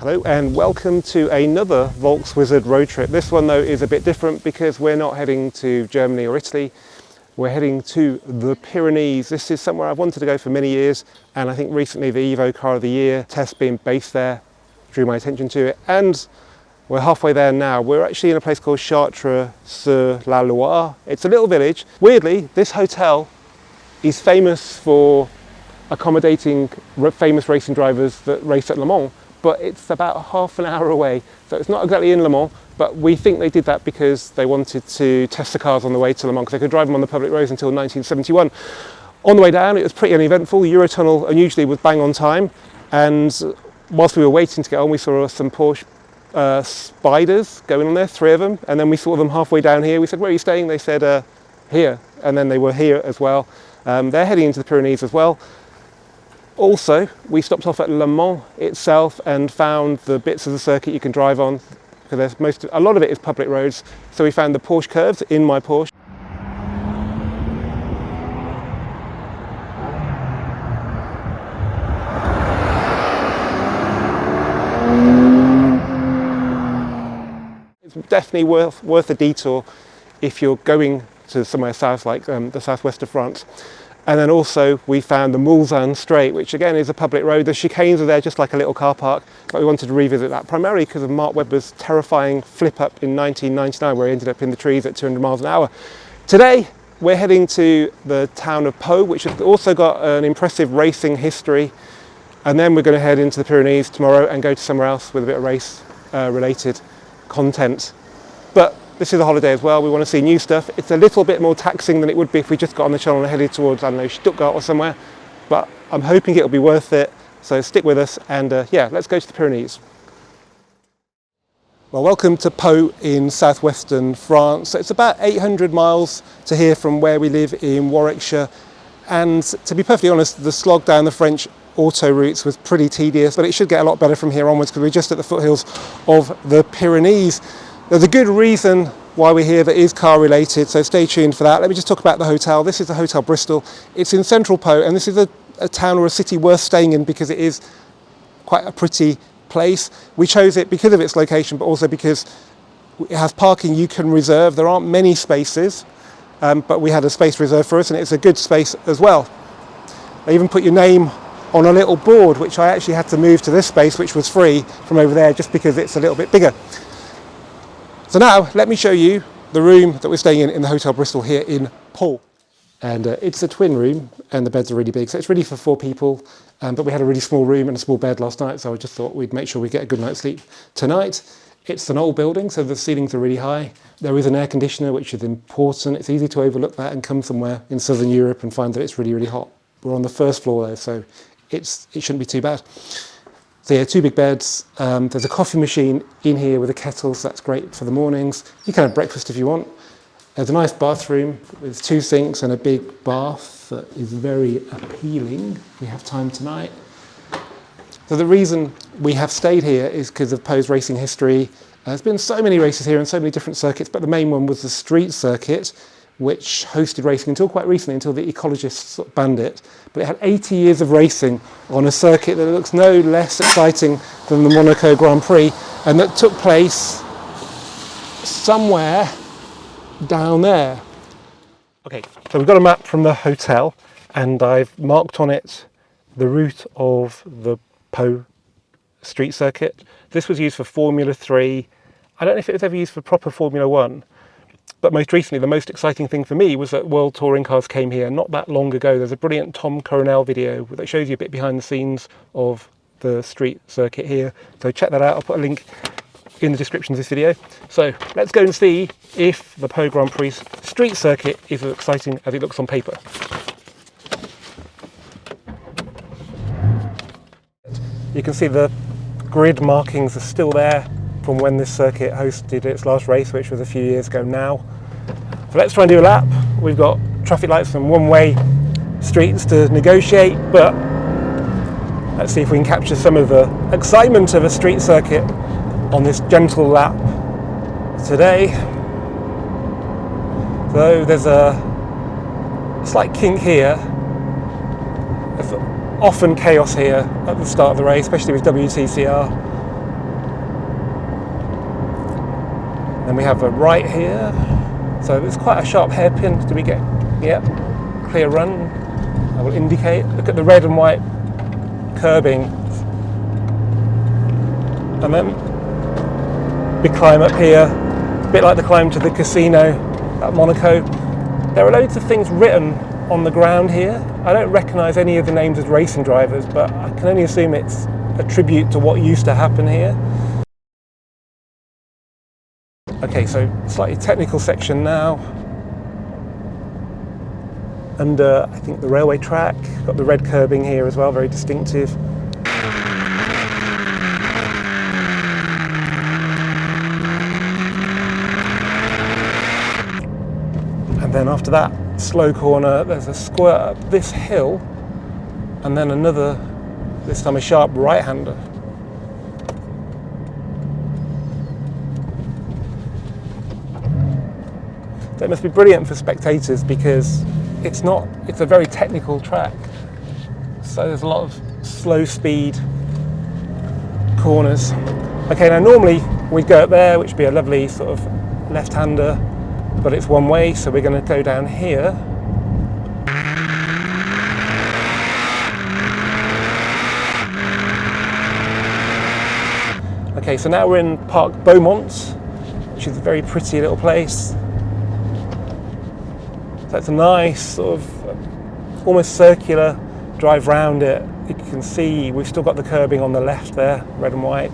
Hello and welcome to another Volkswizard road trip. This one though is a bit different because we're not heading to Germany or Italy. We're heading to the Pyrenees. This is somewhere I've wanted to go for many years, and I think recently the Evo Car of the Year test being based there drew my attention to it, and we're halfway there now. We're actually in a place called Chartres-sur-la-Loire. It's a little village. Weirdly, this hotel is famous for accommodating famous racing drivers that race at Le Mans, but it's about half an hour away, so it's not exactly in Le Mans, but we think they did that because they wanted to test the cars on the way to Le Mans, because they could drive them on the public roads until 1971. On the way down, it was pretty uneventful. Eurotunnel unusually was bang on time, and whilst we were waiting to get on, we saw some Porsche spiders going on there, 3 of them, and then we saw them halfway down here. We said, "Where are you staying?" They said, "Here," and then they were here as well. They're heading into the Pyrenees as well. Also, we stopped off at Le Mans itself and found the bits of the circuit you can drive on, because a lot of it is public roads. So we found the Porsche curves in my Porsche. It's definitely worth a detour if you're going to somewhere south, like the southwest of France. And then also we found the Mulsanne Straight, which again is a public road. The chicanes are there just like a little car park, but we wanted to revisit that primarily because of Mark Webber's terrifying flip up in 1999 where he ended up in the trees at 200 miles an hour. Today we're heading to the town of Pau, which has also got an impressive racing history, and then we're going to head into the Pyrenees tomorrow and go to somewhere else with a bit of race related content. But this is a holiday as well. We want to see new stuff. It's a little bit more taxing than it would be if we just got on the channel and headed towards, I don't know, Stuttgart or somewhere, but I'm hoping it'll be worth it. So stick with us, and yeah, let's go to the Pyrenees. Well, welcome to Pau in southwestern France. So it's about 800 miles to here from where we live in Warwickshire. And to be perfectly honest, the slog down the French auto routes was pretty tedious, but it should get a lot better from here onwards because we're just at the foothills of the Pyrenees. There's a good reason why we're here that is car related, so stay tuned for that. Let me just talk about the hotel. This is the Hotel Bristol. It's in central Pau, and this is a town or a city worth staying in because it is quite a pretty place. We chose it because of its location, but also because it has parking you can reserve. There aren't many spaces, but we had a space reserved for us, and it's a good space as well. They even put your name on a little board, which I actually had to move to this space, which was free from over there, just because it's a little bit bigger. So now, let me show you the room that we're staying in the Hotel Bristol here in Pau. And it's a twin room, and the beds are really big, so it's really for 4 people. But we had a really small room and a small bed last night, so I just thought we'd make sure we get a good night's sleep tonight. It's an old building, so the ceilings are really high. There is an air conditioner, which is important. It's easy to overlook that and come somewhere in southern Europe and find that it's really, really hot. We're on the first floor though, so it shouldn't be too bad. So yeah, 2 big beds. There's a coffee machine in here with a kettle, so that's great for the mornings. You can have breakfast if you want. There's a nice bathroom with 2 sinks and a big bath that is very appealing. If we have time tonight. So the reason we have stayed here is because of Pau's racing history. There's been so many races here and so many different circuits, but the main one was the street circuit, which hosted racing until quite recently, until the ecologists sort of banned it. But it had 80 years of racing on a circuit that looks no less exciting than the Monaco Grand Prix, and that took place somewhere down there. Okay, so we've got a map from the hotel, and I've marked on it the route of the Pau street circuit. This was used for Formula 3. I don't know if it was ever used for proper Formula 1. But most recently, the most exciting thing for me was that World Touring Cars came here not that long ago. There's a brilliant Tom Coronel video that shows you a bit behind the scenes of the street circuit here. So check that out. I'll put a link in the description of this video. So let's go and see if the Pau Grand Prix street circuit is as exciting as it looks on paper. You can see the grid markings are still there from when this circuit hosted its last race, which was a few years ago now. So let's try and do a lap. We've got traffic lights and one-way streets to negotiate, but let's see if we can capture some of the excitement of a street circuit on this gentle lap today. So there's a slight kink here. There's often chaos here at the start of the race, especially with WTCR. Then we have a right here. So it's quite a sharp hairpin. Do we get, yeah, clear run? I will indicate. Look at the red and white curbing. And then big climb up here, a bit like the climb to the casino at Monaco. There are loads of things written on the ground here. I don't recognise any of the names as racing drivers, but I can only assume it's a tribute to what used to happen here. Okay, so slightly technical section now. Under, I think, the railway track. Got the red curbing here as well, very distinctive. And then after that slow corner, there's a squirt up this hill, and then another, this time a sharp right-hander. That must be brilliant for spectators because it's a very technical track. So there's a lot of slow speed corners. Okay, now normally we'd go up there, which would be a lovely sort of left-hander, but it's one way, so we're going to go down here. Okay, so now we're in Parc Beaumont, which is a very pretty little place. So it's a nice sort of almost circular drive round it. You can see we've still got the curbing on the left there, red and white.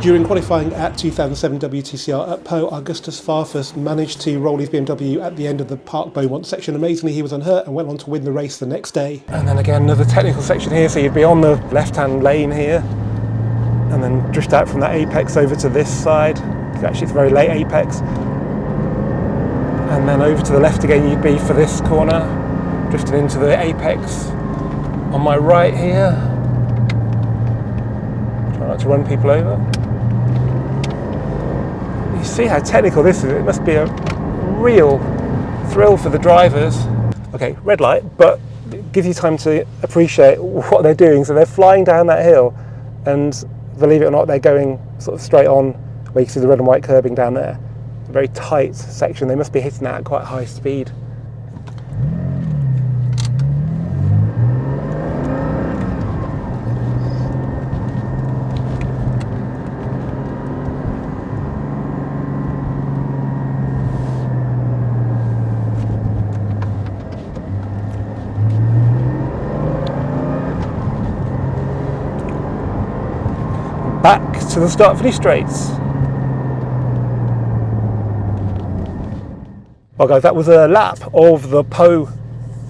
During qualifying at 2007 WTCR at Pau, Augustus Farfus managed to roll his BMW at the end of the Parc Beaumont section. Amazingly, he was unhurt and went on to win the race the next day. And then again, another technical section here, so you'd be on the left-hand lane here, and then drift out from that apex over to this side. Actually, it's a very late apex. And then over to the left again, you'd be for this corner, drifting into the apex on my right here. Try not to run people over. You see how technical this is. It must be a real thrill for the drivers. Okay, red light, but it gives you time to appreciate what they're doing. So they're flying down that hill, and believe it or not, they're going sort of straight on where you can see the red and white curbing down there. It's a very tight section. They must be hitting that at quite high speed. Back to the start-finish straights. Well guys, that was a lap of the Pau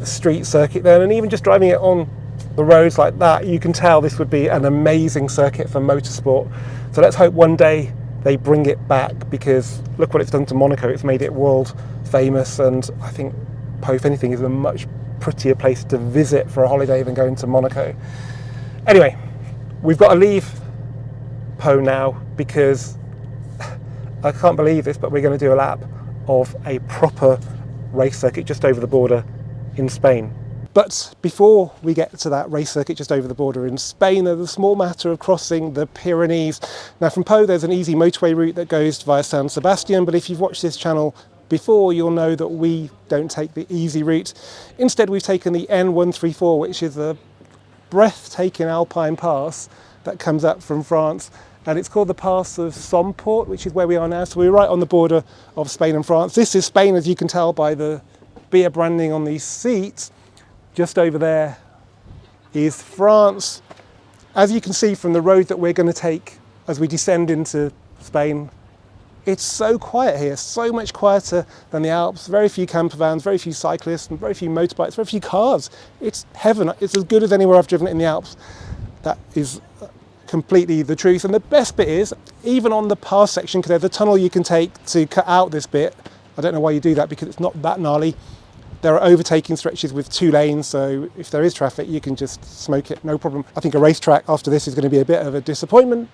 street circuit there, and even just driving it on the roads like that, you can tell this would be an amazing circuit for motorsport. So let's hope one day they bring it back, because look what it's done to Monaco. It's made it world famous, and I think Pau, if anything, is a much prettier place to visit for a holiday than going to Monaco. Anyway, we've got to leave Pau now, because I can't believe this, but we're going to do a lap of a proper race circuit just over the border in Spain. But before we get to that race circuit just over the border in Spain, there's a small matter of crossing the Pyrenees. Now from Pau there's an easy motorway route that goes via San Sebastian, but if you've watched this channel before, you'll know that we don't take the easy route. Instead, we've taken the N134, which is a breathtaking alpine pass that comes up from France, and it's called the Pass of Somport, which is where we are now. So we're right on the border of Spain and France. This is Spain, as you can tell by the beer branding on these seats. Just over there is France. As you can see from the road that we're going to take as we descend into Spain, it's so quiet here, so much quieter than the Alps. Very few camper vans, very few cyclists, and very few motorbikes, very few cars. It's heaven. It's as good as anywhere I've driven it in the Alps. That is completely the truth. And the best bit is, even on the pass section, because there's a tunnel you can take to cut out this bit. I don't know why you do that, because it's not that gnarly. There are overtaking stretches with 2 lanes, so if there is traffic, you can just smoke it, no problem. I think a racetrack after this is going to be a bit of a disappointment,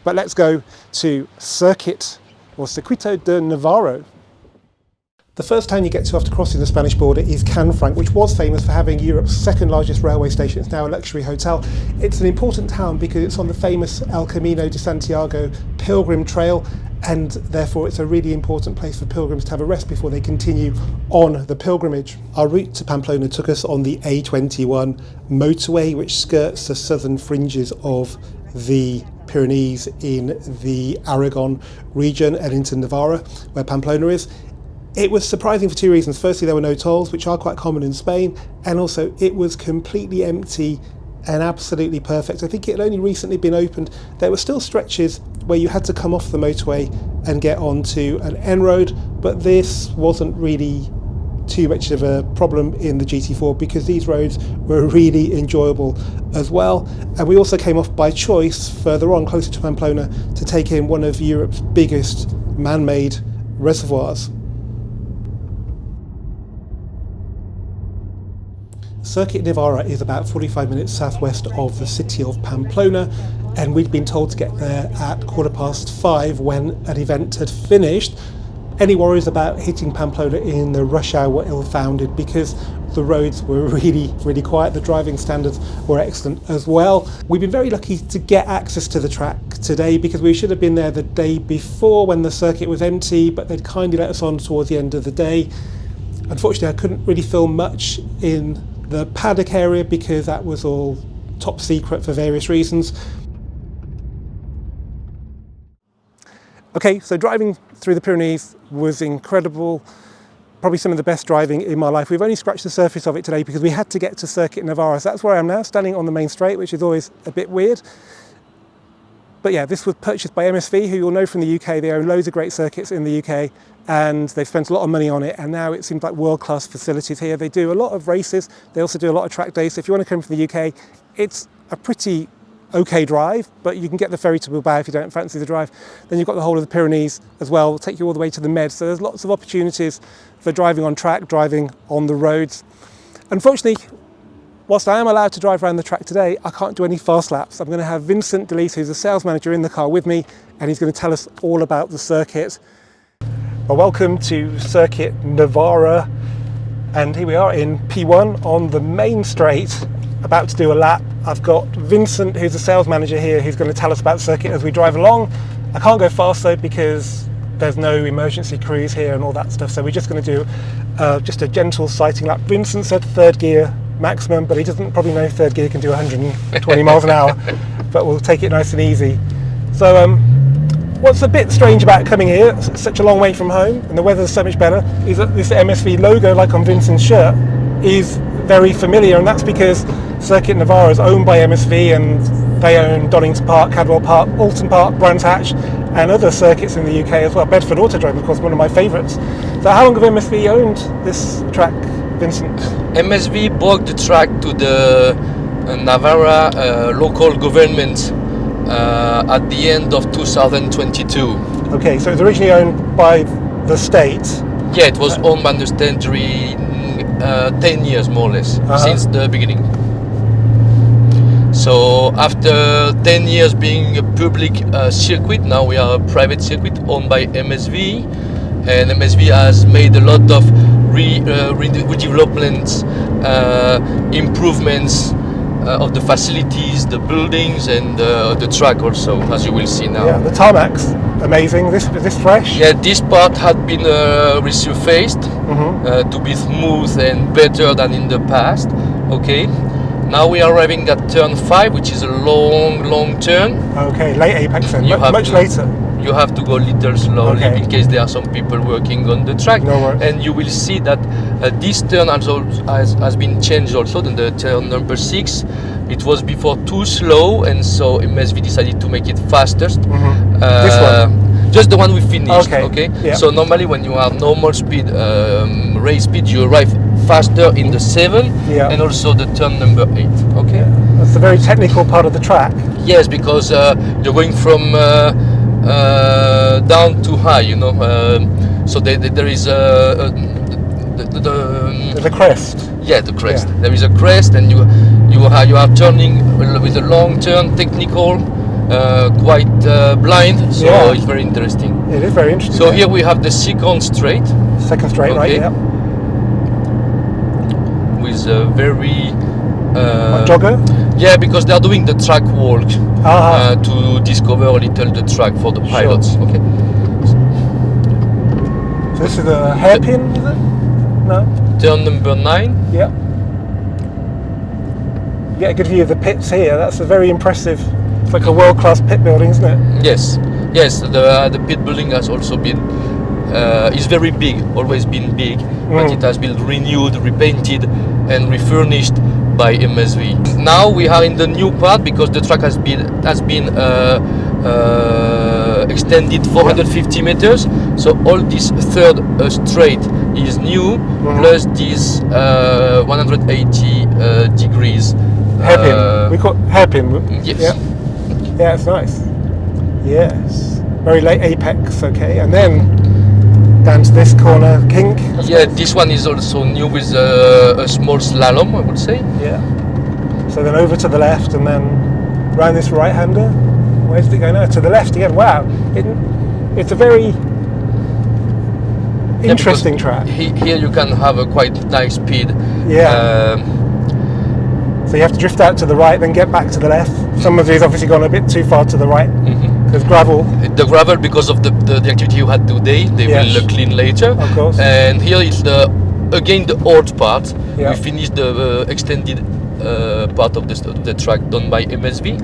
But let's go to Circuito de Navarra. The first town you get to after crossing the Spanish border is Canfranc, which was famous for having Europe's second largest railway station. It's now a luxury hotel. It's an important town because it's on the famous El Camino de Santiago pilgrim trail, and therefore it's a really important place for pilgrims to have a rest before they continue on the pilgrimage. Our route to Pamplona took us on the A21 motorway, which skirts the southern fringes of the Pyrenees in the Aragon region and into Navarra, where Pamplona is. It was surprising for two reasons. Firstly, there were no tolls, which are quite common in Spain, and also it was completely empty and absolutely perfect. I think it had only recently been opened. There were still stretches where you had to come off the motorway and get onto an N road, but this wasn't really too much of a problem in the GT4 because these roads were really enjoyable as well. And we also came off by choice further on, closer to Pamplona, to take in one of Europe's biggest man-made reservoirs. Circuit Navarra is about 45 minutes southwest of the city of Pamplona, and we'd been told to get there at 5:15 when an event had finished. Any worries about hitting Pamplona in the rush hour were ill-founded because the roads were really quiet. The driving standards were excellent as well. We've been very lucky to get access to the track today because we should have been there the day before when the circuit was empty, but they'd kindly let us on towards the end of the day. Unfortunately, I couldn't really film much in the paddock area because that was all top secret for various reasons. Okay, so driving through the Pyrenees was incredible. Probably some of the best driving in my life. We've only scratched the surface of it today because we had to get to Circuit Navarra. So that's where I am now, standing on the main straight, which is always a bit weird. But yeah, this was purchased by MSV, who you'll know from the UK. They own loads of great circuits in the UK, and they've spent a lot of money on it, and now it seems like world-class facilities here. They do a lot of races. They also do a lot of track days. So if you want to come from the UK, it's a pretty okay drive, but you can get the ferry to Bilbao if you don't fancy the drive. Then you've got the whole of the Pyrenees as well. It'll take you all the way to the Med. So there's lots of opportunities for driving on track, driving on the roads. Unfortunately, whilst I am allowed to drive around the track today, I can't do any fast laps. I'm going to have Vincent Delise, who's a sales manager, in the car with me, and he's going to tell us all about the circuit. Well, welcome to Circuit Navarra, and here we are in P1 on the main straight, about to do a lap. I've got Vincent, who's a sales manager here, who's going to tell us about the circuit as we drive along. I can't go fast though because there's no emergency cruise here and all that stuff, so we're just going to do just a gentle sighting lap. Vincent said third gear maximum, but he doesn't probably know third gear can do 120 miles an hour, but we'll take it nice and easy. So what's a bit strange about coming here, such a long way from home, and the weather's so much better, is that this MSV logo, like on Vincent's shirt, is very familiar, and that's because Circuit Navarra is owned by MSV, and they own Doddington Park, Cadwell Park, Alton Park, Brands Hatch, and other circuits in the UK as well. Bedford Autodrome, of course, one of my favourites. So how long have MSV owned this track, Vincent? MSV bought the track to the Navarra local government at the end of 2022. Okay, so it was originally owned by the state. Yeah, it was owned by the state during 10 years more or less, since the beginning. So after 10 years being a public circuit, now we are a private circuit owned by MSV, and MSV has made a lot of redevelopments, improvements of the facilities, the buildings, and the track also, as you will see now. Yeah, the tarmac's amazing. Is this fresh? Yeah, this part had been resurfaced to be smooth and better than in the past. Okay, now we are arriving at turn 5, which is a long turn. Okay, late apex then, much to, later. You have to go a little slowly in case there are some people working on the track. No worries. And you will see that this turn has been changed also. Then the turn number 6, it was before too slow, and so MSV decided to make it faster. This one? Just the one we finished. Okay. Yeah. So normally when you are normal speed, race speed, you arrive faster in the 7 and also the turn number 8. Okay. Yeah. That's the very technical part of the track. Yes, because you're going from down to high, you know. So there is the crest. Yeah, the crest. Yeah. There is a crest, and you are turning with a long turn, technical, quite blind, so Yeah. it's very interesting. It is very interesting. So yeah. here we have the second straight Second straight, right? Okay. Yeah. with a very Jogger? yeah, because they are doing the track walk to discover a little the track for the pilots. Okay. So this is a hairpin, is it? No? Turn number 9. Yeah. You get a good view of the pits here. That's a very impressive. It's like a world-class pit building, isn't it? Yes, yes. The pit building has also been is very big, always been big, but it has been renewed, repainted, and refurnished by MSV. Now we are in the new part because the track has been extended 450 meters. So all this third straight is new, plus this 180 degrees. Hairpin. We call it hairpin. Yes. Yeah. Yeah, it's nice. Yes. Very late apex, okay. And then down to this corner kink. Yeah, this one is also new with a small slalom, I would say. Yeah. So then over to the left and then round this right-hander. Where's it going now? To the left again. Wow. It's a very interesting track. Here you can have a quite nice speed. Yeah. So you have to drift out to the right, then get back to the left. Some of these obviously gone a bit too far to the right. There's gravel. The gravel, because of the activity you had today, they will clean later. Of course. And here is again the old part. Yeah. We finished the extended part of the track done by MSV.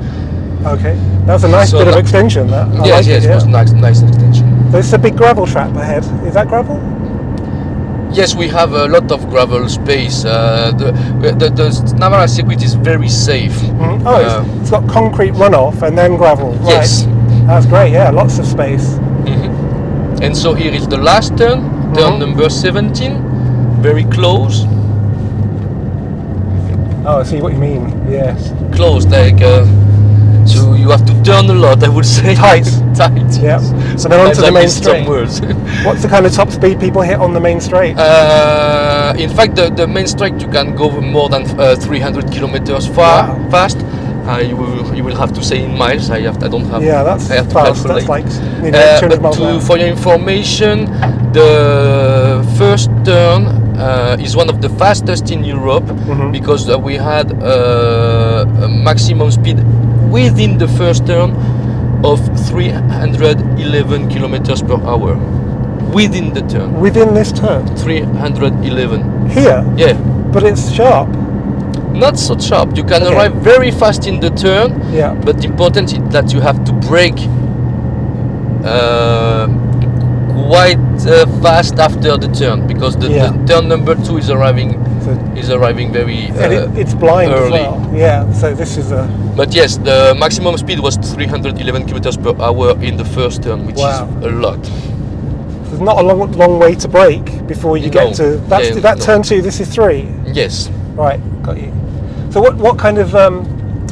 Okay. That's a nice So bit of that- extension. That. I Yes, like yes, it, it was nice extension. So it's a big gravel trap ahead. Is that gravel? Yes, we have a lot of gravel space. The Navarra circuit is very safe. Oh, it's got concrete runoff and then gravel. Right. Yes. That's great. Yeah, lots of space. And so here is the last turn, turn number 17, very close. Oh, I see what you mean. Yes. Close, like so you have to turn a lot, I would say. Tight. Tight. Yeah. So then onto the main straight. Words. What's the kind of top speed people hit on the main straight? In fact, the main straight you can go more than 300 kilometers fast. You will have to say in miles. I don't have. Yeah, that's I have to fast. calculate. That's like nearly 200 miles an hour. For your information, the first turn is one of the fastest in Europe because we had a maximum speed within the first turn of 311 kilometers per hour. Within the turn. Within this turn? 311. Here? Yeah. But it's sharp. Not so sharp. You can arrive very fast in the turn. Yeah. But the important is that you have to brake quite fast after the turn because the turn number 2 is arriving very it's blind early. as well. Yeah. So this is a. But yes, the maximum speed was 311 kilometers per hour in the first turn, which is a lot. There's not a long way to brake before you get to that turn 2. This is 3. Yes. Right, got you. So what kind of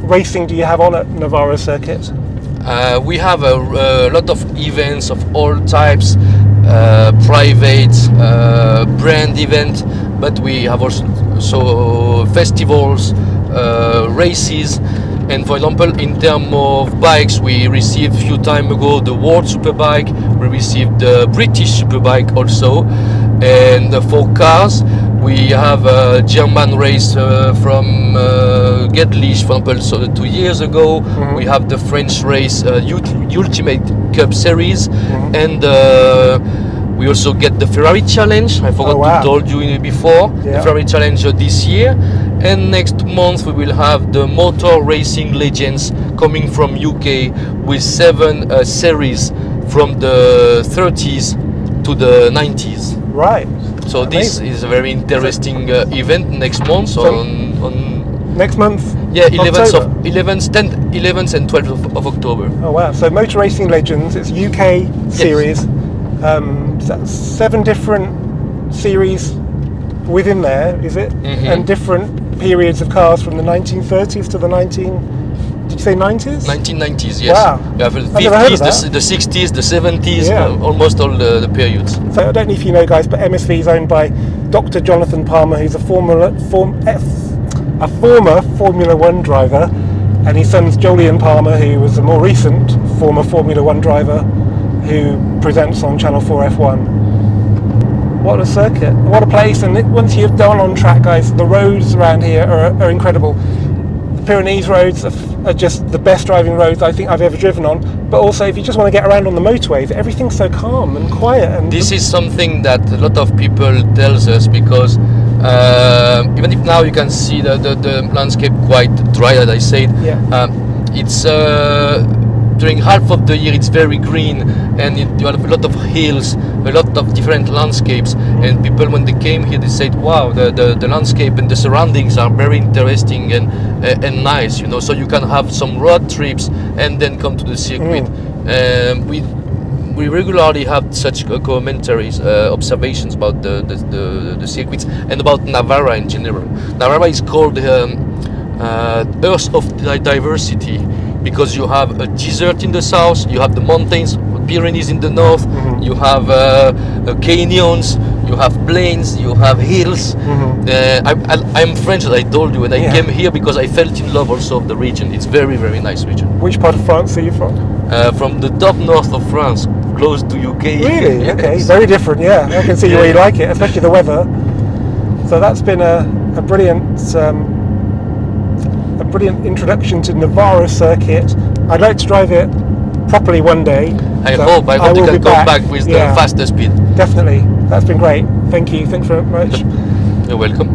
racing do you have on at Navarra circuit? We have a lot of events of all types, private, brand event, but we have also festivals, races. And for example, in terms of bikes, we received a few time ago the World Superbike, we received the British Superbike also. And for cars, we have a German race from Gedlich, for example, so 2 years ago. We have the French race, Ultimate Cup Series, and we also get the Ferrari Challenge. I forgot to told you before. The Ferrari Challenge this year. And next month we will have the Motor Racing Legends coming from UK with 7 series from the 30s to the 90s. Right. So this is a very interesting event next month. So on next month. Yeah, 11th and 12th of October. Oh wow! So Motor Racing Legends, it's UK series. That's 7 different series within there, is it? And different periods of cars from the 1930s to the 1990s? 1990s, yes. Wow. You have the I've never heard of 50s, that. the 60s, the 70s, almost all the periods. So I don't know if you know, guys, but MSV is owned by Dr. Jonathan Palmer, who's a former Formula 1 driver, and his son's Jolyon Palmer, who was a more recent former Formula One driver who presents on Channel 4 F1. What a circuit, what a place. And once you've done on track, guys, the roads around here are incredible. The Pyrenees roads are just the best driving roads I think I've ever driven on, but also if you just want to get around on the motorways, everything's so calm and quiet. And this is something that a lot of people tells us, because even if now you can see the landscape quite dry, as I said, it's during half of the year it's very green, and you have a lot of hills, a lot of different landscapes, and people when they came here they said, wow, the landscape and the surroundings are very interesting and nice, you know, so you can have some road trips and then come to the circuit. We regularly have such commentaries, observations about the circuits and about Navarra in general. Navarra is called Earth of Diversity, because you have a desert in the south, you have the mountains, Pyrenees in the north, you have canyons, you have plains, you have hills. I'm French, as I told you, and I came here because I felt in love also of the region. It's very, very nice region. Which part of France are you from? From the top north of France, close to UK. Really? Yes. Okay, very different, yeah. I can see why you like it, especially the weather. So that's been a brilliant introduction to Navarra circuit. I'd like to drive it properly one day. I hope you can come back with the faster speed. Definitely. That's been great. Thank you. Thanks very much. You're welcome.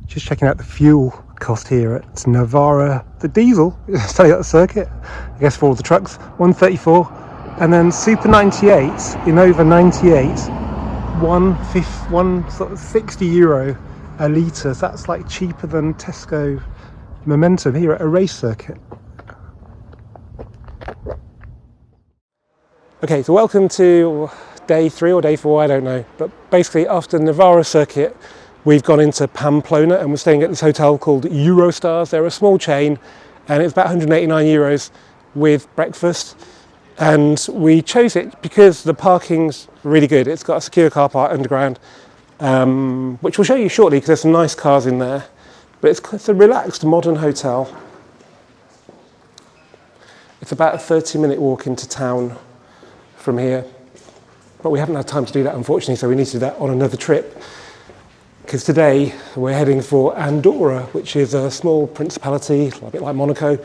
Just checking out the fuel cost here at Navarra. The diesel, starting out the circuit, I guess for all the trucks, 134, and then Super 98, Innova 98, 160 euro a litre. So that's like cheaper than Tesco Momentum here at a race circuit. Okay, so welcome to day 3 or day 4, I don't know, but basically after Navarra circuit we've gone into Pamplona and we're staying at this hotel called Eurostars. They're a small chain and it's about 189 euros with breakfast, and we chose it because the parking's really good. It's got a secure car park underground, which we'll show you shortly because there's some nice cars in there, but it's a relaxed modern hotel. It's about a 30-minute walk into town from here, but we haven't had time to do that unfortunately, so we need to do that on another trip, because today we're heading for Andorra, which is a small principality, a bit like Monaco,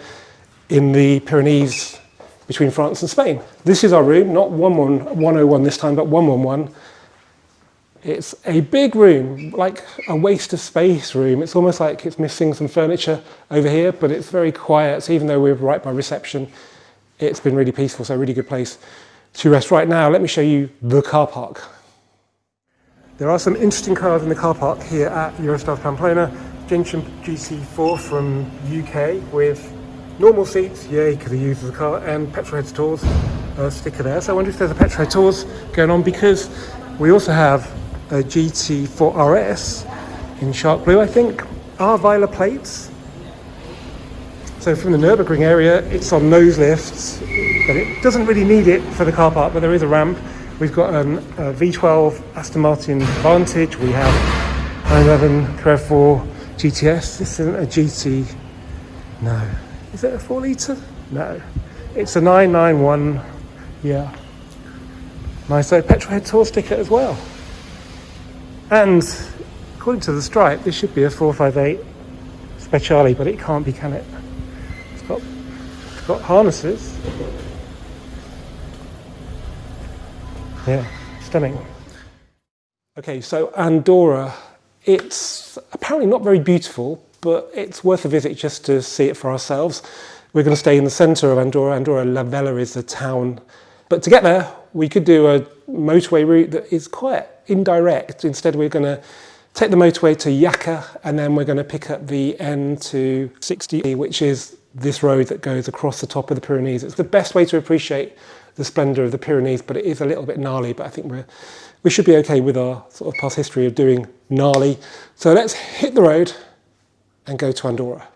in the Pyrenees between France and Spain. This is our room, not 101 this time, but 111. It's a big room, like a waste of space room. It's almost like it's missing some furniture over here, but it's very quiet. So even though we're right by reception, it's been really peaceful, so a really good place to rest. Right now, let me show you the car park. There are some interesting cars in the car park here at Eurostars Pamplona. Gentian GT4 from UK with normal seats, yay, because he uses the car, and Petrov Tours sticker there. So I wonder if there's a Petrov Tours going on, because we also have a GT4 RS in shark blue, I think, Arvila plates. So from the Nürburgring area, it's on nose lifts, but it doesn't really need it for the car park, but there is a ramp. We've got a V12 Aston Martin Vantage, we have 911 Carrera 4 GTS. This isn't a GT, no. Is it a 4 litre? No. It's a 991, yeah. Nice Petrol Tour sticker as well. And according to the stripe, this should be a 458 Speciale, but it can't be, can it? It's got harnesses. Yeah, stunning. Okay, so Andorra, it's apparently not very beautiful, but it's worth a visit just to see it for ourselves. We're going to stay in the centre of Andorra. Andorra La Vella is the town. But to get there, we could do a motorway route that is quite indirect. Instead, we're going to take the motorway to Jaca, and then we're going to pick up the N260, which is this road that goes across the top of the Pyrenees. It's the best way to appreciate the splendour of the Pyrenees, but it is a little bit gnarly, but I think we should be okay with our sort of past history of doing gnarly. So let's hit the road and go to Andorra.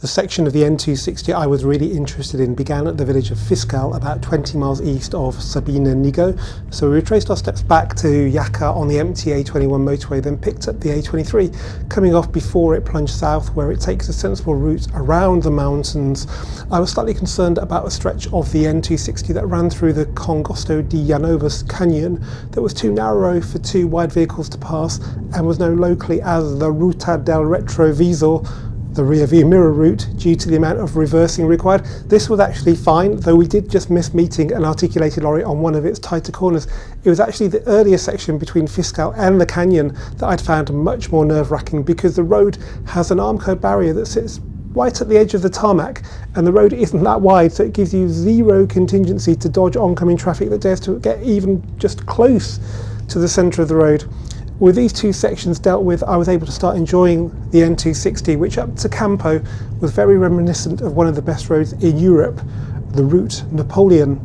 The section of the N260 I was really interested in began at the village of Fiscal, about 20 miles east of Sabine Nigo. So we retraced our steps back to Jaca on the empty A21 motorway, then picked up the A23, coming off before it plunged south, where it takes a sensible route around the mountains. I was slightly concerned about a stretch of the N260 that ran through the Congosto de Llanovas canyon that was too narrow for two wide vehicles to pass and was known locally as the Ruta del Retrovisor, the rear view mirror route, due to the amount of reversing required. This was actually fine, though we did just miss meeting an articulated lorry on one of its tighter corners. It was actually the earlier section between Fiscal and the canyon that I'd found much more nerve-wracking, because the road has an Armco barrier that sits right at the edge of the tarmac, and the road isn't that wide, so it gives you zero contingency to dodge oncoming traffic that dares to get even just close to the centre of the road. With these two sections dealt with, I was able to start enjoying the N260, which up to Campo was very reminiscent of one of the best roads in Europe, the Route Napoleon.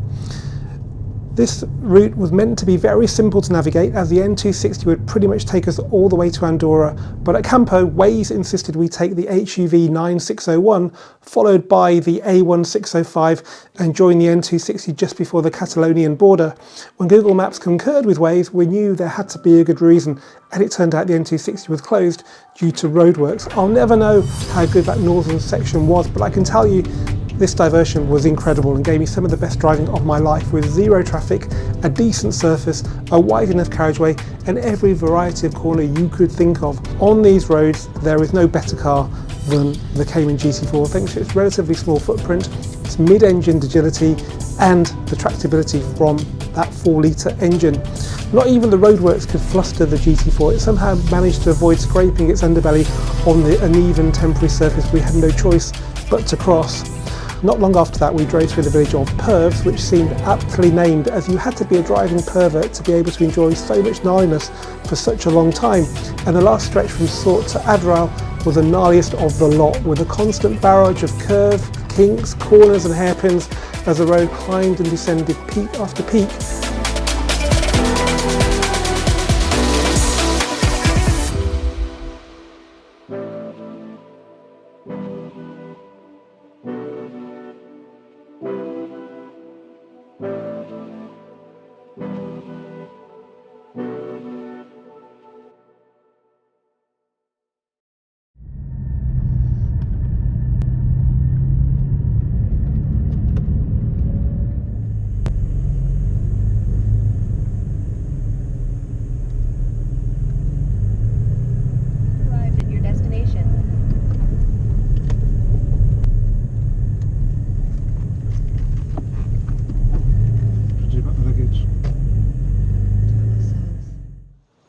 This route was meant to be very simple to navigate, as the N260 would pretty much take us all the way to Andorra, but at Campo, Waze insisted we take the HUV 9601, followed by the A1605, and join the N260 just before the Catalonian border. When Google Maps concurred with Waze, we knew there had to be a good reason, and it turned out the N260 was closed due to roadworks. I'll never know how good that northern section was, but I can tell you this diversion was incredible and gave me some of the best driving of my life, with zero traffic, a decent surface, a wide enough carriageway, and every variety of corner you could think of. On these roads, there is no better car than the Cayman GT4, thanks to its relatively small footprint, its mid-engined agility, and the tractability from that 4-litre engine. Not even the roadworks could fluster the GT4. It somehow managed to avoid scraping its underbelly on the uneven temporary surface we had no choice but to cross. Not long after that, we drove through the village of Perves, which seemed aptly named, as you had to be a driving pervert to be able to enjoy so much gnarliness for such a long time. And the last stretch from Sort to Adral was the gnarliest of the lot, with a constant barrage of curve, kinks, corners and hairpins as the road climbed and descended peak after peak.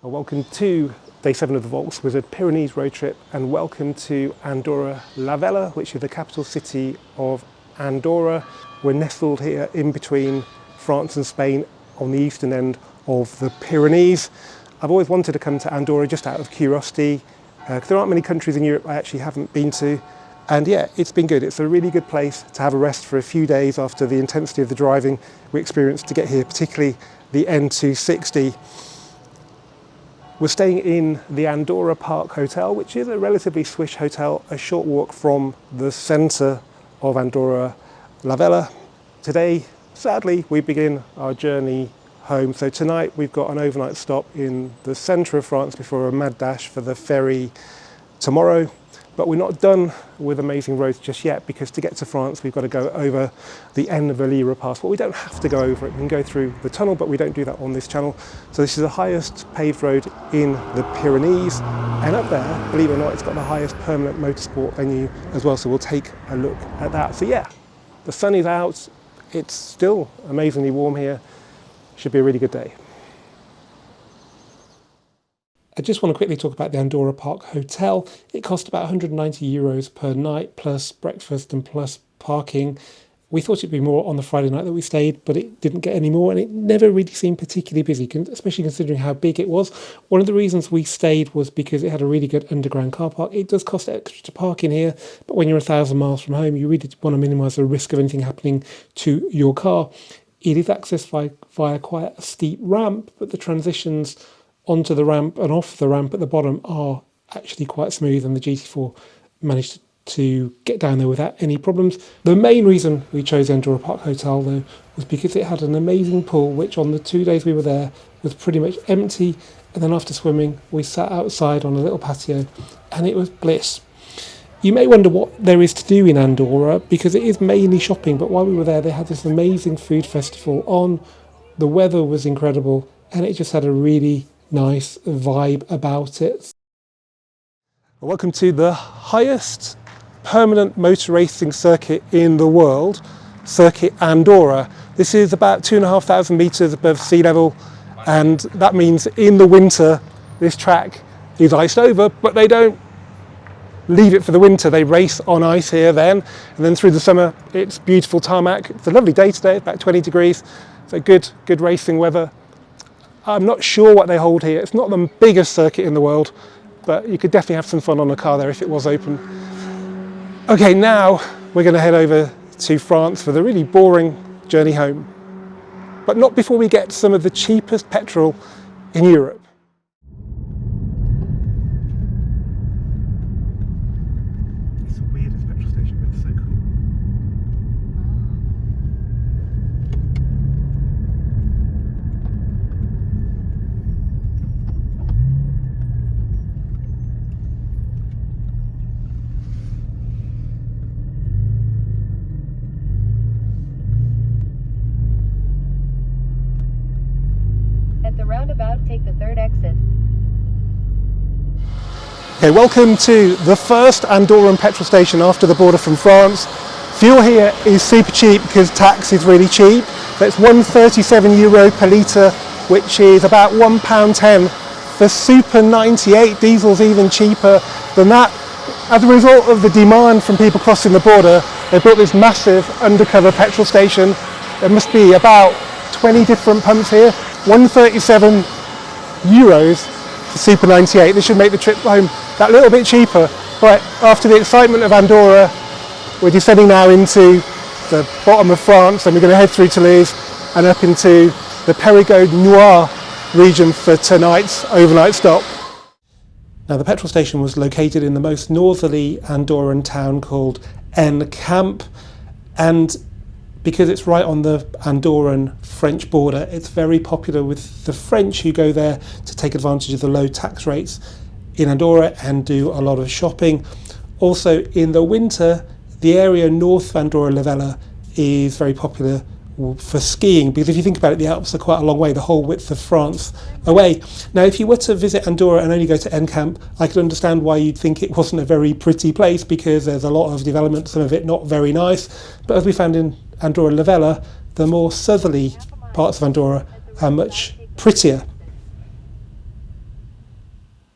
Welcome to day 7 of the Volkswagen Pyrenees road trip, and welcome to Andorra la Vella, which is the capital city of Andorra. We're nestled here in between France and Spain on the eastern end of the Pyrenees. I've always wanted to come to Andorra just out of curiosity, because there aren't many countries in Europe I actually haven't been to. And yeah, it's been good. It's a really good place to have a rest for a few days after the intensity of the driving we experienced to get here, particularly the N260. We're staying in the Andorra Park Hotel, which is a relatively swish hotel, a short walk from the centre of Andorra la Vella. Today, sadly, we begin our journey home. So tonight we've got an overnight stop in the centre of France before a mad dash for the ferry tomorrow. But we're not done with amazing roads just yet, because to get to France we've got to go over the Ennevalira Pass. Well, we don't have to go over it, we can go through the tunnel, but we don't do that on this channel. So this is the highest paved road in the Pyrenees, and up there, believe it or not, it's got the highest permanent motorsport venue as well, so we'll take a look at that. So yeah, the sun is out, it's still amazingly warm here, should be a really good day. I just want to quickly talk about the Andorra Park Hotel. It cost about 190 euros per night, plus breakfast and plus parking. We thought it'd be more on the Friday night that we stayed, but it didn't get any more, and it never really seemed particularly busy, especially considering how big it was. One of the reasons we stayed was because it had a really good underground car park. It does cost extra to park in here, but when you're 1,000 miles from home, you really want to minimise the risk of anything happening to your car. It is accessed via quite a steep ramp, but the transitions onto the ramp and off the ramp at the bottom are actually quite smooth, and the GT4 managed to get down there without any problems. The main reason we chose the Andorra Park Hotel though was because it had an amazing pool, which on the 2 days we were there was pretty much empty, and then after swimming we sat outside on a little patio and it was bliss. You may wonder what there is to do in Andorra because it is mainly shopping, but while we were there they had this amazing food festival on, the weather was incredible and it just had a really nice vibe about it. Welcome to the highest permanent motor racing circuit in the world, Circuit Andorra. This is about 2,500 metres above sea level, and that means in the winter this track is iced over, but they don't leave it for the winter. They race on ice here then, and then through the summer it's beautiful tarmac. It's a lovely day today, about 20 degrees, so good racing weather. I'm not sure what they hold here. It's not the biggest circuit in the world, but you could definitely have some fun on a car there if it was open. Okay, now we're going to head over to France for the really boring journey home, but not before we get some of the cheapest petrol in Europe. It's the weirdest petrol station, but it's so cool. At the roundabout, take the third exit. Okay, welcome to the first Andorran petrol station after the border from France. Fuel here is super cheap because tax is really cheap. So it's €1.37 per litre, which is about £1.10. For Super 98, diesel's even cheaper than that. As a result of the demand from people crossing the border, they built this massive undercover petrol station. There must be about 20 different pumps here. €1.37 for Super 98. This should make the trip home that little bit cheaper. Right, after the excitement of Andorra, we're descending now into the bottom of France, and we're going to head through Toulouse and up into the Périgord Noir region for tonight's overnight stop. Now, the petrol station was located in the most northerly Andorran town called Encamp, and because it's right on the Andorran-French border, it's very popular with the French who go there to take advantage of the low tax rates in Andorra and do a lot of shopping. Also, in the winter, the area north of Andorra La Vella is very popular for skiing, because if you think about it, the Alps are quite a long way, the whole width of France away. Now, if you were to visit Andorra and only go to Encamp, I could understand why you'd think it wasn't a very pretty place, because there's a lot of development, some of it not very nice. But as we found in Andorra La Vella, the more southerly parts of Andorra are much prettier.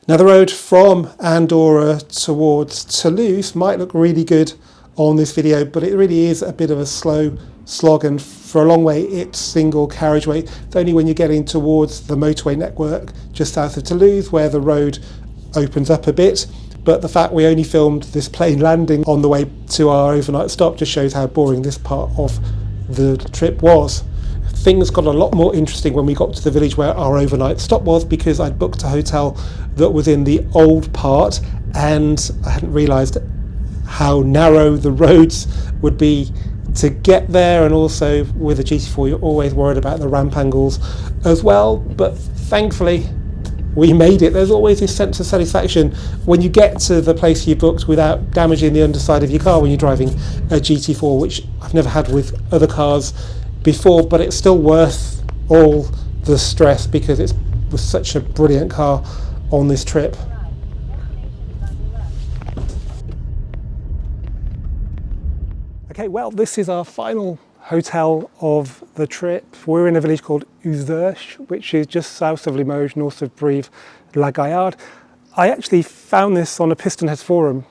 Now, the road from Andorra towards Toulouse might look really good on this video, but it really is a bit of a slow slog, and for a long way it's single carriageway. It's only when you're getting towards the motorway network just south of Toulouse where the road opens up a bit. But the fact we only filmed this plane landing on the way to our overnight stop just shows how boring this part of the trip was. Things got a lot more interesting when we got to the village where our overnight stop was, because I'd booked a hotel that was in the old part and I hadn't realised how narrow the roads would be to get there, and also with a GT4 you're always worried about the ramp angles as well. But thankfully we made it. There's always this sense of satisfaction when you get to the place you booked without damaging the underside of your car when you're driving a GT4, which I've never had with other cars before, but it's still worth all the stress because it was such a brilliant car on this trip. Okay, well, this is our final hotel of the trip. We're in a village called Uzerche, which is just south of Limoges, north of Brive, La Gaillarde. I actually found this on a Pistonheads forum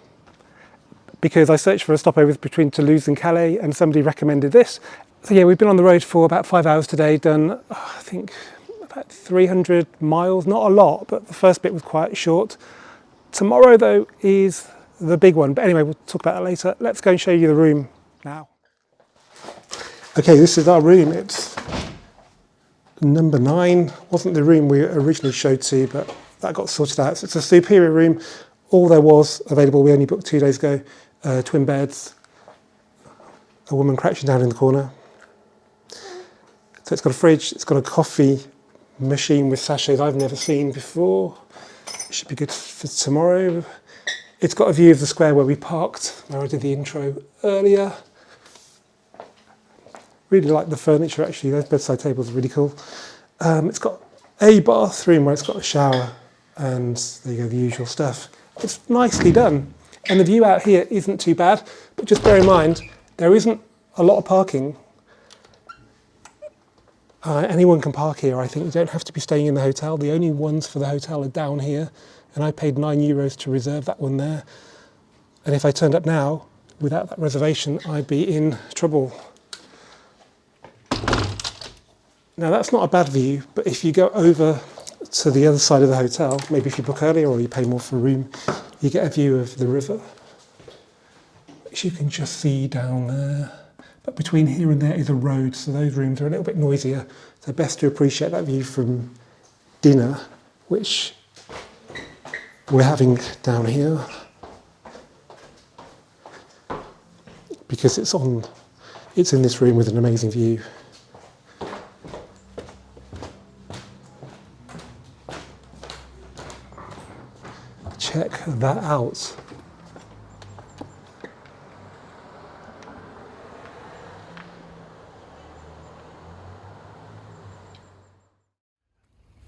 because I searched for a stopover between Toulouse and Calais and somebody recommended this. So yeah, we've been on the road for about 5 hours today, done I think about 300 miles, not a lot, but the first bit was quite short. Tomorrow though is the big one, but anyway, we'll talk about that later. Let's go and show you the room now. Okay, this is our room. It's number 9. Wasn't the room we originally showed to you, but that got sorted out. So it's a superior room. All there was available, we only booked 2 days ago, twin beds, a woman crouching down in the corner. So it's got a fridge, it's got a coffee machine with sachets I've never seen before. It should be good for tomorrow. It's got a view of the square where we parked, where I did the intro earlier. Really like the furniture actually, those bedside tables are really cool. It's got a bathroom where it's got a shower, and there you go, the usual stuff. It's nicely done. And the view out here isn't too bad, but just bear in mind, there isn't a lot of parking. Anyone can park here, I think. You don't have to be staying in the hotel. The only ones for the hotel are down here, and I paid €9 to reserve that one there. And if I turned up now, without that reservation, I'd be in trouble. Now that's not a bad view, but if you go over to the other side of the hotel, maybe if you book earlier or you pay more for a room, you get a view of the river, which you can just see down there. But between here and there is a road, so those rooms are a little bit noisier. So best to appreciate that view from dinner, which we're having down here, because it's in this room with an amazing view. Check that out.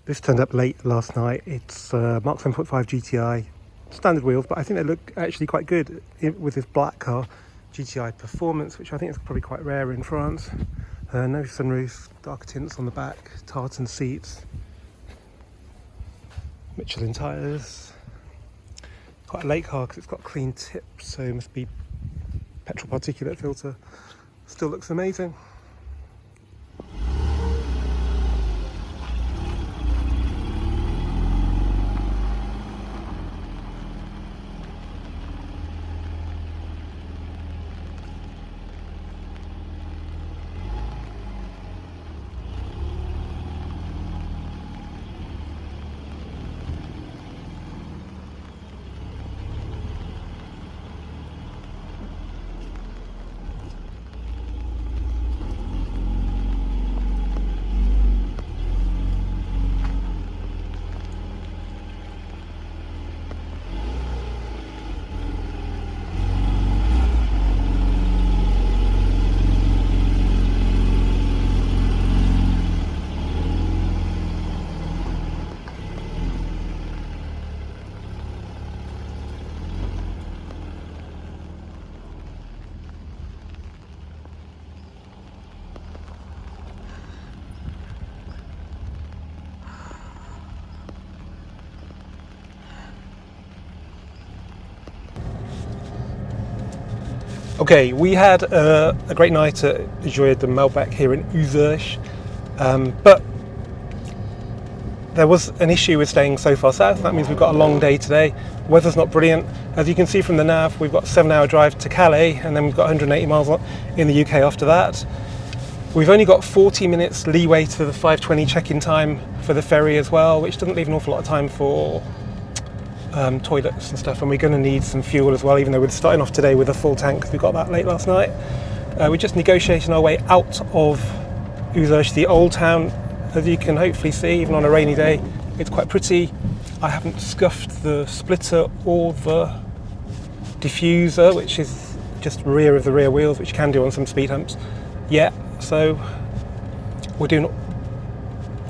This turned up late last night. It's Mark 7.5 GTI, standard wheels, but I think they look actually quite good with this black car. GTI Performance, which I think is probably quite rare in France. No sunroof, dark tints on the back, tartan seats, Michelin tyres. Quite a late car because it's got clean tips, so it must be petrol particulate filter. Still looks amazing. Okay, we had a great night at Joya de Malbec here in Uzes, but there was an issue with staying so far south. That means we've got a long day today. Weather's not brilliant. As you can see from the nav, we've got a 7-hour drive to Calais, and then we've got 180 miles in the UK after that. We've only got 40 minutes leeway to the 5:20 check-in time for the ferry as well, which doesn't leave an awful lot of time for toilets and stuff, and we're going to need some fuel as well, even though we're starting off today with a full tank because we got that late last night. We're just negotiating our way out of Uzes, the old town. As you can hopefully see, even on a rainy day, it's quite pretty. I haven't scuffed the splitter or the diffuser, which is just rear of the rear wheels, which you can do on some speed humps, yet, so we're doing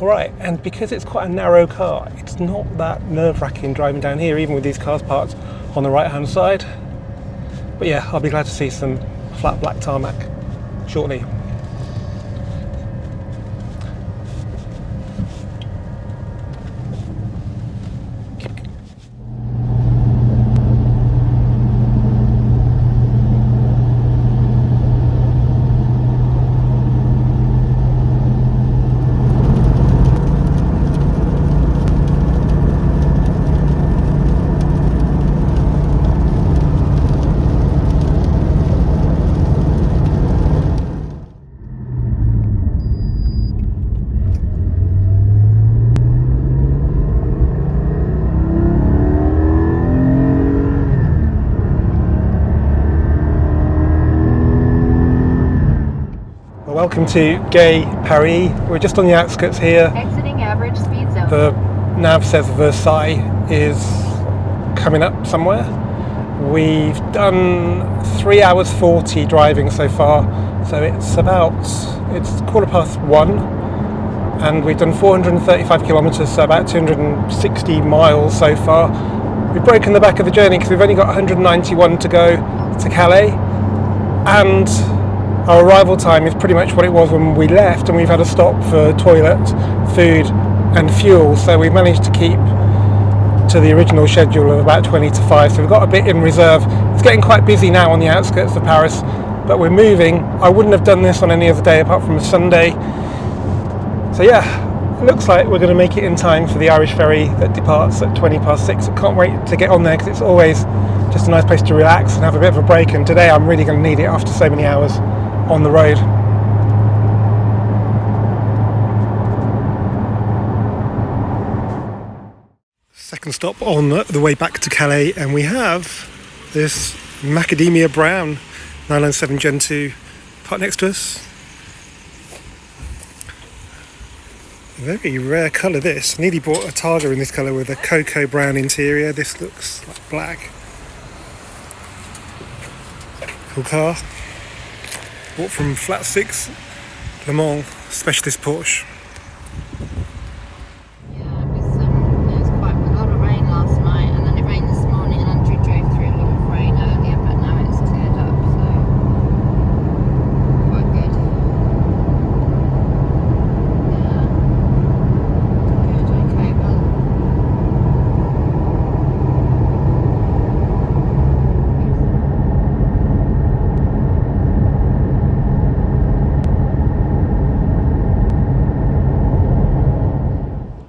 all right. And because it's quite a narrow car, it's not that nerve-wracking driving down here, even with these cars parked on the right-hand side. But yeah, I'll be glad to see some flat black tarmac shortly. Welcome to Gay, Paris. We're just on the outskirts here. Exiting average speed zone. The nav says Versailles is coming up somewhere. We've done 3 hours 40 driving so far, so it's 1:15, and we've done 435 kilometres, so about 260 miles so far. We've broken the back of the journey because we've only got 191 to go to Calais, and our arrival time is pretty much what it was when we left, and we've had a stop for toilet, food and fuel, so we've managed to keep to the original schedule of about 20 to 5, so we've got a bit in reserve. It's getting quite busy now on the outskirts of Paris, but we're moving. I wouldn't have done this on any other day apart from a Sunday. So yeah, it looks like we're going to make it in time for the Irish ferry that departs at 6:20. I can't wait to get on there because it's always just a nice place to relax and have a bit of a break, and today I'm really going to need it after so many hours on the road. Second stop on the way back to Calais, and we have this macadamia brown 997 Gen 2 parked next to us. A very rare colour this. I nearly bought a Targa in this colour with a cocoa brown interior. This looks like black. Cool car. Bought from Flat 6 Le Mans Specialist Porsche.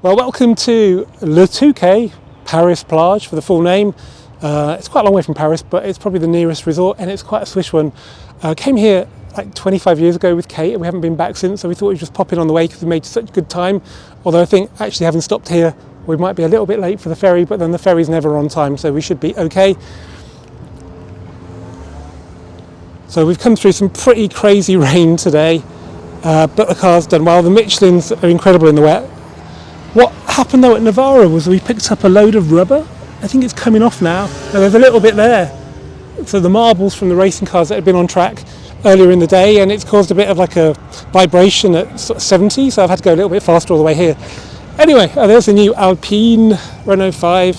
Well, welcome to Le Touquet, Paris Plage for the full name. It's quite a long way from Paris, but it's probably the nearest resort, and it's quite a swish one. Came here like 25 years ago with Kate, and we haven't been back since, so we thought we'd just pop in on the way because we made such good time. Although I think actually having stopped here, we might be a little bit late for the ferry, but then the ferry's never on time, so we should be okay. So we've come through some pretty crazy rain today, but the car's done well. The Michelins are incredible in the wet. What happened though at Navarra was we picked up a load of rubber. I think it's coming off now. Now there's a little bit there. So the marbles from the racing cars that had been on track earlier in the day, and it's caused a bit of like a vibration at sort of 70, so I've had to go a little bit faster all the way here. Anyway, there's the new Alpine Renault 5.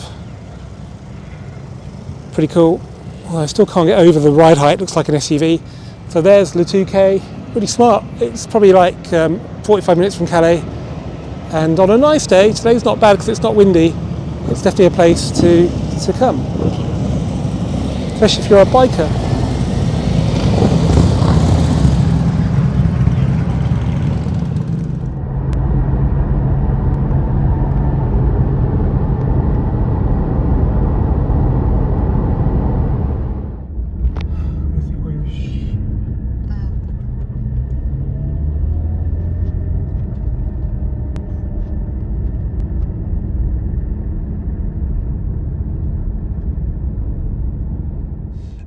Pretty cool. Well, I still can't get over the ride height, looks like an SUV. So there's Le Touquet, really smart. It's probably like 45 minutes from Calais. And on a nice day, today's not bad because it's not windy, it's definitely a place to come, especially if you're a biker.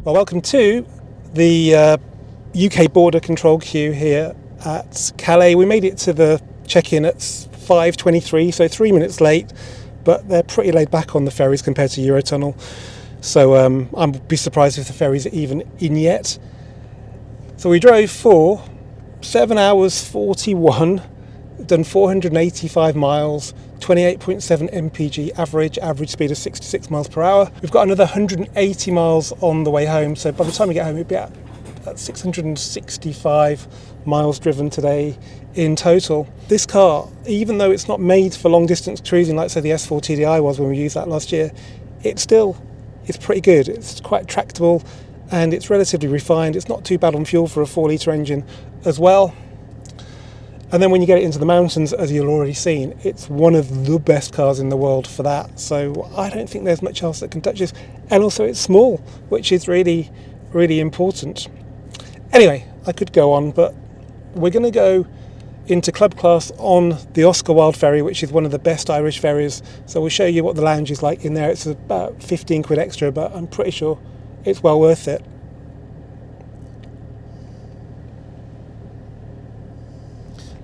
Well, welcome to the UK border control queue here at Calais. We made it to the check-in at 5:23, so 3 minutes late, but they're pretty laid back on the ferries compared to Eurotunnel. So I'd be surprised if the ferries are even in yet. So we drove for 7 hours 41, done 485 miles, 28.7 mpg average speed of 66 miles per hour. We've got another 180 miles on the way home, so by the time we get home it'll be at 665 miles driven today in total. This car, even though it's not made for long distance cruising like say the S4 TDI was when we used that last year, it's pretty good. It's quite tractable and it's relatively refined. It's not too bad on fuel for a 4-litre engine as well. And then when you get it into the mountains, as you've already seen, it's one of the best cars in the world for that. So I don't think there's much else that can touch this. And also it's small, which is really, really important. Anyway, I could go on, but we're going to go into club class on the Oscar Wilde ferry, which is one of the best Irish ferries. So we'll show you what the lounge is like in there. It's about 15 quid extra, but I'm pretty sure it's well worth it.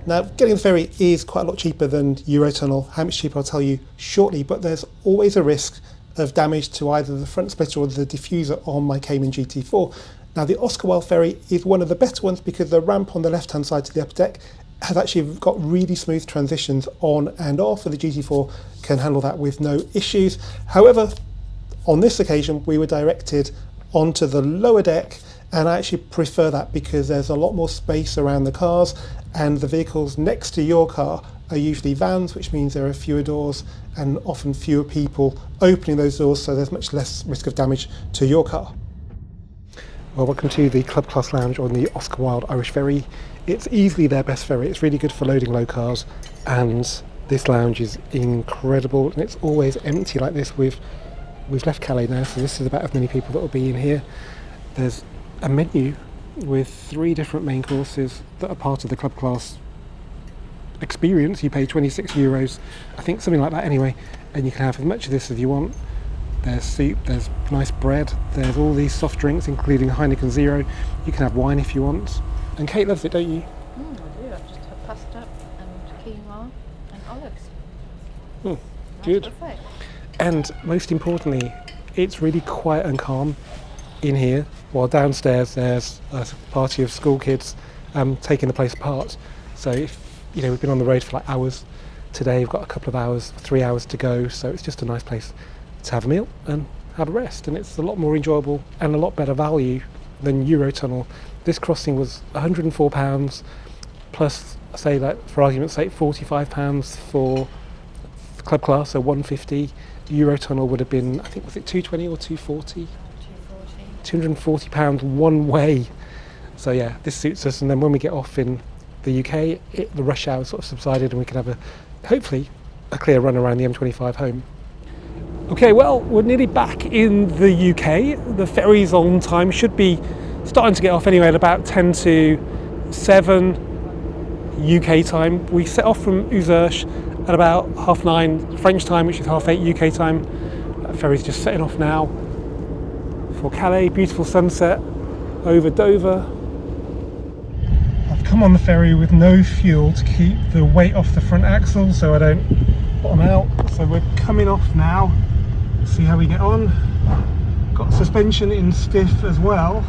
Now, getting the ferry is quite a lot cheaper than Eurotunnel. How much cheaper I'll tell you shortly, but there's always a risk of damage to either the front splitter or the diffuser on my Cayman GT4. Now, the Oscar Wilde ferry is one of the better ones because the ramp on the left-hand side to the upper deck has actually got really smooth transitions on and off, and the GT4 can handle that with no issues. However, on this occasion, we were directed onto the lower deck, and I actually prefer that because there's a lot more space around the cars, and the vehicles next to your car are usually vans, which means there are fewer doors and often fewer people opening those doors, so there's much less risk of damage to your car. Well, welcome to the Club Class Lounge on the Oscar Wilde Irish Ferry. It's easily their best ferry. It's really good for loading low cars, and this lounge is incredible, and it's always empty like this. We've left Calais now, so this is about as many people that will be in here. There's a menu with 3 different main courses that are part of the Club Class experience. You pay 26 euros, I think, something like that anyway, and you can have as much of this as you want. There's soup, there's nice bread, there's all these soft drinks including Heineken Zero. You can have wine if you want, and Kate loves it, don't you? I do. I've just had pasta and quinoa and olives. Good. Buffet. And most importantly, it's really quiet and calm in here, while downstairs there's a party of school kids taking the place apart. So if, we've been on the road for like hours today, we've got a couple of hours, 3 hours to go, so it's just a nice place to have a meal and have a rest, and it's a lot more enjoyable and a lot better value than Eurotunnel. This crossing was £104 plus, say, like for argument's sake, £45 for Club Class, so £150. Eurotunnel would have been, I think, was it 220 or 240? £240 one way. So yeah, this suits us, and then when we get off in the UK, the rush hour sort of subsided, and we can have hopefully a clear run around the M25 home. Okay, well, we're nearly back in the UK. The ferry's on time, should be starting to get off anyway at about 10 to 7 UK time. We set off from Uzerche at about 9:30 French time, which is 8:30 UK time. That ferry's just setting off now for Calais. Beautiful sunset over Dover. I've come on the ferry with no fuel to keep the weight off the front axle so I don't bottom out. So we're coming off now. See how we get on. Got suspension in stiff as well.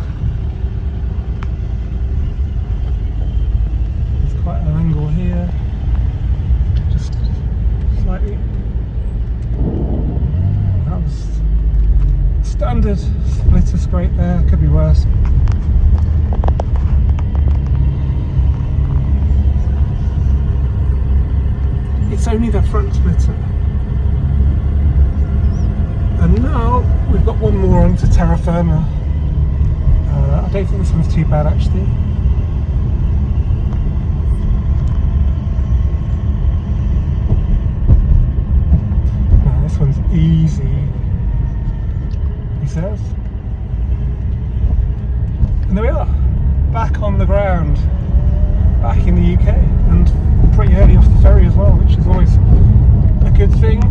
There's quite an angle here. Just slightly. That was standard splitter scrape there, could be worse. It's only the front splitter. And now we've got one more onto terra firma. I don't think this one's too bad actually. No, this one's easy, he says. And there we are, back on the ground, back in the UK, and pretty early off the ferry as well, which is always a good thing.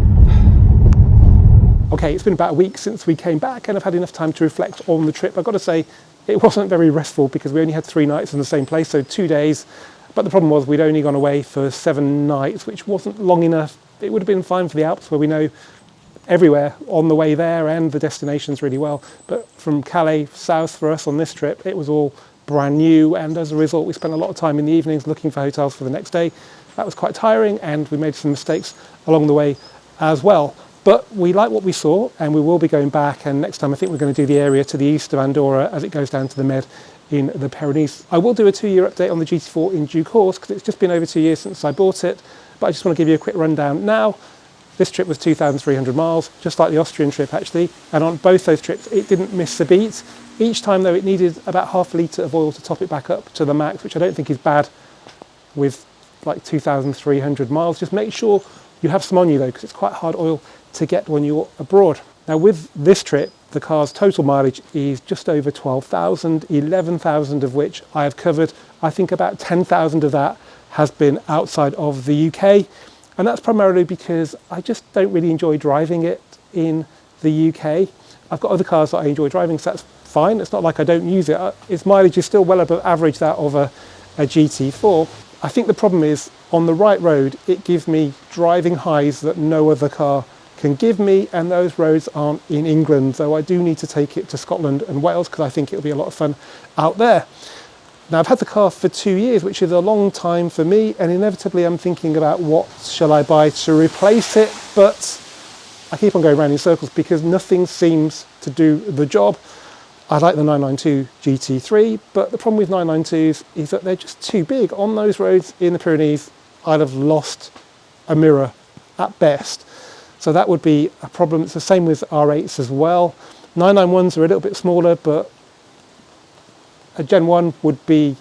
Okay, it's been about a week since we came back, and I've had enough time to reflect on the trip. I've got to say, it wasn't very restful because we only had 3 nights in the same place, so 2 days. But the problem was we'd only gone away for 7 nights, which wasn't long enough. It would have been fine for the Alps, where we know everywhere on the way there and the destinations really well. But from Calais south for us on this trip, it was all brand new, and as a result we spent a lot of time in the evenings looking for hotels for the next day. That was quite tiring, and we made some mistakes along the way as well. But we like what we saw, and we will be going back, and next time I think we're going to do the area to the east of Andorra as it goes down to the Med in the Pyrenees. I will do a 2-year update on the GT4 in due course because it's just been over 2 years since I bought it, but I just want to give you a quick rundown now. This trip was 2,300 miles, just like the Austrian trip actually, and on both those trips it didn't miss a beat. Each time though it needed about half a litre of oil to top it back up to the max, which I don't think is bad with like 2,300 miles. Just make sure you have some on you though, because it's quite hard oil to get when you're abroad. Now with this trip, the car's total mileage is just over 12,000, 11,000 of which I have covered. I think about 10,000 of that has been outside of the UK. And that's primarily because I just don't really enjoy driving it in the UK. I've got other cars that I enjoy driving, so that's fine. It's not like I don't use it. Its mileage is still well above average that of a GT4. I think the problem is on the right road, it gives me driving highs that no other car can give me, and those roads aren't in England, so I do need to take it to Scotland and Wales because I think it'll be a lot of fun out there. Now, I've had the car for 2 years, which is a long time for me, and inevitably I'm thinking about what shall I buy to replace it, but I keep on going around in circles because nothing seems to do the job. I like the 992 GT3, but the problem with 992s is that they're just too big. On those roads in the Pyrenees, I'd have lost a mirror at best. So that would be a problem. It's the same with R8s as well. 991s are a little bit smaller, but a Gen 1 would be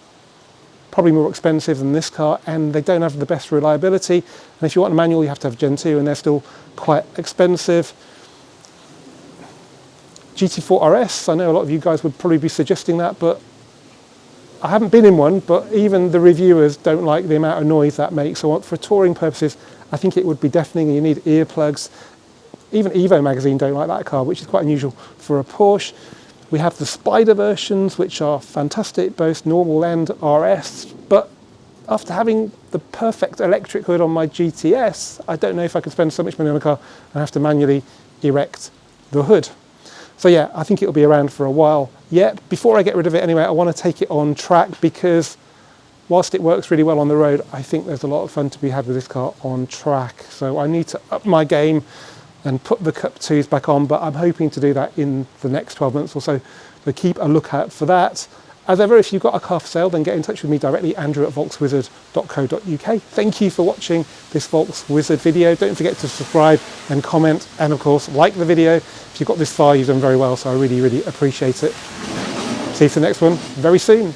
probably more expensive than this car, and they don't have the best reliability. And if you want a manual, you have to have Gen 2, and they're still quite expensive. GT4 RS, I know a lot of you guys would probably be suggesting that, but I haven't been in one, but even the reviewers don't like the amount of noise that makes. So for touring purposes, I think it would be deafening. You need earplugs. Even Evo magazine don't like that car, which is quite unusual for a Porsche. We have the Spider versions, which are fantastic, both normal and RS, but after having the perfect electric hood on my GTS, I don't know if I can spend so much money on a car and have to manually erect the hood. So yeah, I think it'll be around for a while yet. Before I get rid of it anyway, I want to take it on track because whilst it works really well on the road, I think there's a lot of fun to be had with this car on track. So I need to up my game and put the Cup 2s back on, but I'm hoping to do that in the next 12 months or so. So keep a lookout for that. As ever, if you've got a car for sale, then get in touch with me directly, andrew@volkswizard.co.uk. Thank you for watching this Volkswizard video. Don't forget to subscribe and comment, and of course, like the video. If you've got this far, you've done very well, so I really, really appreciate it. See you for the next one very soon.